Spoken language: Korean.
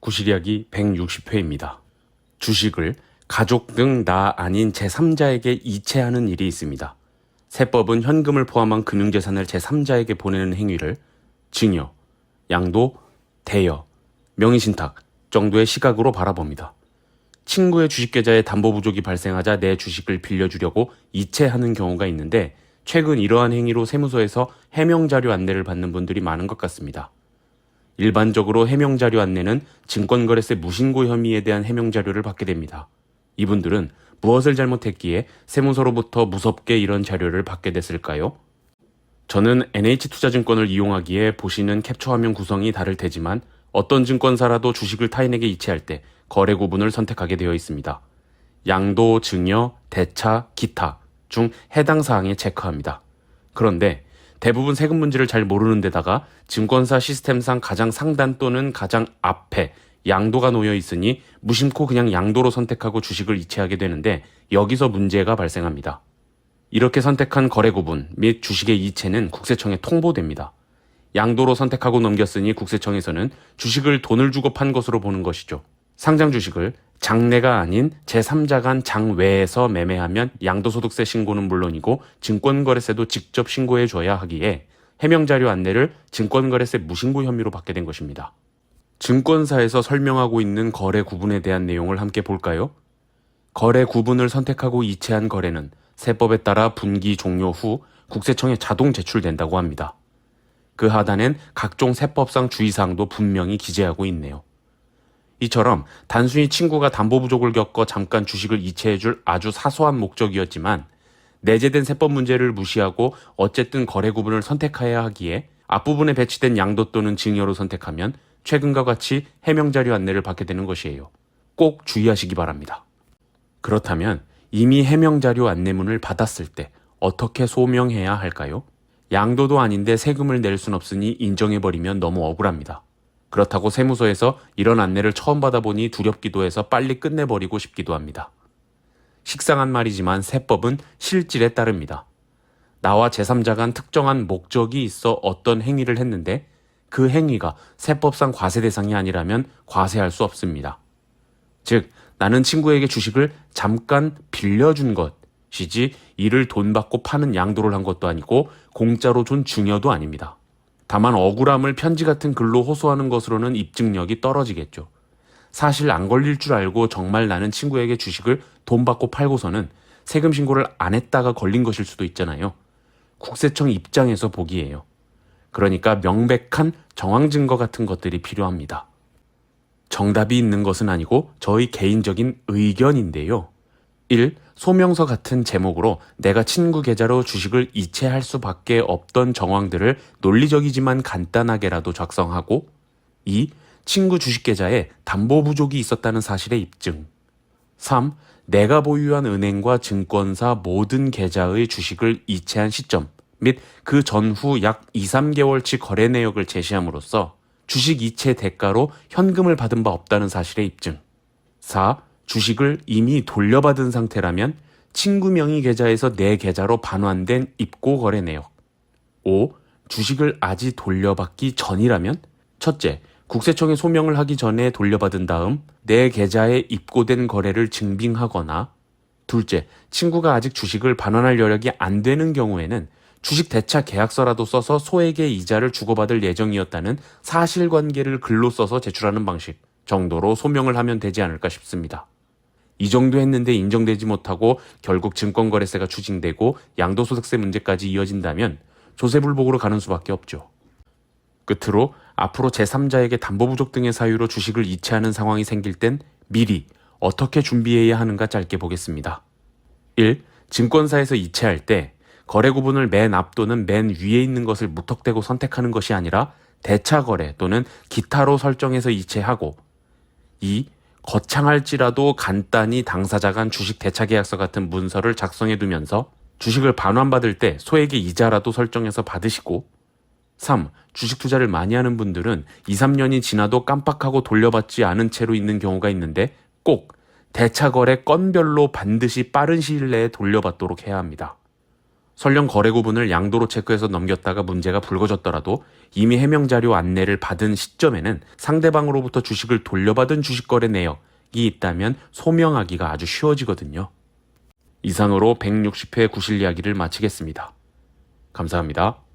구실이야기 160회입니다. 주식을 가족 등 나 아닌 제3자에게 이체하는 일이 있습니다. 세법은 현금을 포함한 금융재산을 제3자에게 보내는 행위를 증여, 양도, 대여, 명의신탁 정도의 시각으로 바라봅니다. 친구의 주식계좌에 담보 부족이 발생하자 내 주식을 빌려주려고 이체하는 경우가 있는데 최근 이러한 행위로 세무서에서 해명자료 안내를 받는 분들이 많은 것 같습니다. 일반적으로 해명자료 안내는 증권거래세 무신고 혐의에 대한 해명자료를 받게 됩니다. 이분들은 무엇을 잘못했기에 세무서로부터 무섭게 이런 자료를 받게 됐을까요? 저는 NH투자증권을 이용하기에 보시는 캡처 화면 구성이 다를 테지만 어떤 증권사라도 주식을 타인에게 이체할 때 거래 구분을 선택하게 되어 있습니다. 양도, 증여, 대차, 기타 중 해당 사항에 체크합니다. 그런데 대부분 세금 문제를 잘 모르는 데다가 증권사 시스템상 가장 상단 또는 가장 앞에 양도가 놓여 있으니 무심코 그냥 양도로 선택하고 주식을 이체하게 되는데 여기서 문제가 발생합니다. 이렇게 선택한 거래 구분 및 주식의 이체는 국세청에 통보됩니다. 양도로 선택하고 넘겼으니 국세청에서는 주식을 돈을 주고 판 것으로 보는 것이죠. 상장 주식을 장내가 아닌 제3자 간 장외에서 매매하면 양도소득세 신고는 물론이고 증권거래세도 직접 신고해줘야 하기에 해명자료 안내를 증권거래세 무신고 혐의로 받게 된 것입니다. 증권사에서 설명하고 있는 거래 구분에 대한 내용을 함께 볼까요? 거래 구분을 선택하고 이체한 거래는 세법에 따라 분기 종료 후 국세청에 자동 제출된다고 합니다. 그 하단엔 각종 세법상 주의사항도 분명히 기재하고 있네요. 이처럼 단순히 친구가 담보 부족을 겪어 잠깐 주식을 이체해줄 아주 사소한 목적이었지만 내재된 세법 문제를 무시하고 어쨌든 거래 구분을 선택해야 하기에 앞부분에 배치된 양도 또는 증여로 선택하면 최근과 같이 해명자료 안내를 받게 되는 것이에요. 꼭 주의하시기 바랍니다. 그렇다면 이미 해명자료 안내문을 받았을 때 어떻게 소명해야 할까요? 양도도 아닌데 세금을 낼 순 없으니 인정해버리면 너무 억울합니다. 그렇다고 세무서에서 이런 안내를 처음 받아보니 두렵기도 해서 빨리 끝내버리고 싶기도 합니다. 식상한 말이지만 세법은 실질에 따릅니다. 나와 제3자 간 특정한 목적이 있어 어떤 행위를 했는데 그 행위가 세법상 과세 대상이 아니라면 과세할 수 없습니다. 즉, 나는 친구에게 주식을 잠깐 빌려준 것이지 이를 돈 받고 파는 양도를 한 것도 아니고 공짜로 준 증여도 아닙니다. 다만 억울함을 편지 같은 글로 호소하는 것으로는 입증력이 떨어지겠죠. 사실 안 걸릴 줄 알고 정말 나는 친구에게 주식을 돈 받고 팔고서는 세금 신고를 안 했다가 걸린 것일 수도 있잖아요. 국세청 입장에서 보기에요. 그러니까 명백한 정황 증거 같은 것들이 필요합니다. 정답이 있는 것은 아니고 저희 개인적인 의견인데요. 1. 소명서 같은 제목으로 내가 친구 계좌로 주식을 이체할 수밖에 없던 정황들을 논리적이지만 간단하게라도 작성하고 2. 친구 주식 계좌에 담보 부족이 있었다는 사실의 입증 3. 내가 보유한 은행과 증권사 모든 계좌의 주식을 이체한 시점 및 그 전후 약 2-3개월치 거래 내역을 제시함으로써 주식 이체 대가로 현금을 받은 바 없다는 사실의 입증 4. 주식을 이미 돌려받은 상태라면 친구 명의 계좌에서 내 계좌로 반환된 입고 거래 내역 5. 주식을 아직 돌려받기 전이라면 첫째, 국세청에 소명을 하기 전에 돌려받은 다음 내 계좌에 입고된 거래를 증빙하거나 둘째, 친구가 아직 주식을 반환할 여력이 안 되는 경우에는 주식 대차 계약서라도 써서 소액의 이자를 주고받을 예정이었다는 사실관계를 글로 써서 제출하는 방식 정도로 소명을 하면 되지 않을까 싶습니다. 이 정도 했는데 인정되지 못하고 결국 증권거래세가 추징되고 양도소득세 문제까지 이어진다면 조세불복으로 가는 수밖에 없죠. 끝으로 앞으로 제3자에게 담보 부족 등의 사유로 주식을 이체하는 상황이 생길 땐 미리 어떻게 준비해야 하는가 짧게 보겠습니다. 1. 증권사에서 이체할 때 거래 구분을 맨 앞 또는 맨 위에 있는 것을 무턱대고 선택하는 것이 아니라 대차 거래 또는 기타로 설정해서 이체하고 2. 거창할지라도 간단히 당사자 간 주식 대차 계약서 같은 문서를 작성해 두면서 주식을 반환받을 때 소액의 이자라도 설정해서 받으시고 3. 주식 투자를 많이 하는 분들은 2-3년이 지나도 깜빡하고 돌려받지 않은 채로 있는 경우가 있는데 꼭 대차 거래 건별로 반드시 빠른 시일 내에 돌려받도록 해야 합니다. 설령 거래 구분을 양도로 체크해서 넘겼다가 문제가 불거졌더라도 이미 해명 자료 안내를 받은 시점에는 상대방으로부터 주식을 돌려받은 주식거래 내역이 있다면 소명하기가 아주 쉬워지거든요. 이상으로 160회 구실 이야기를 마치겠습니다. 감사합니다.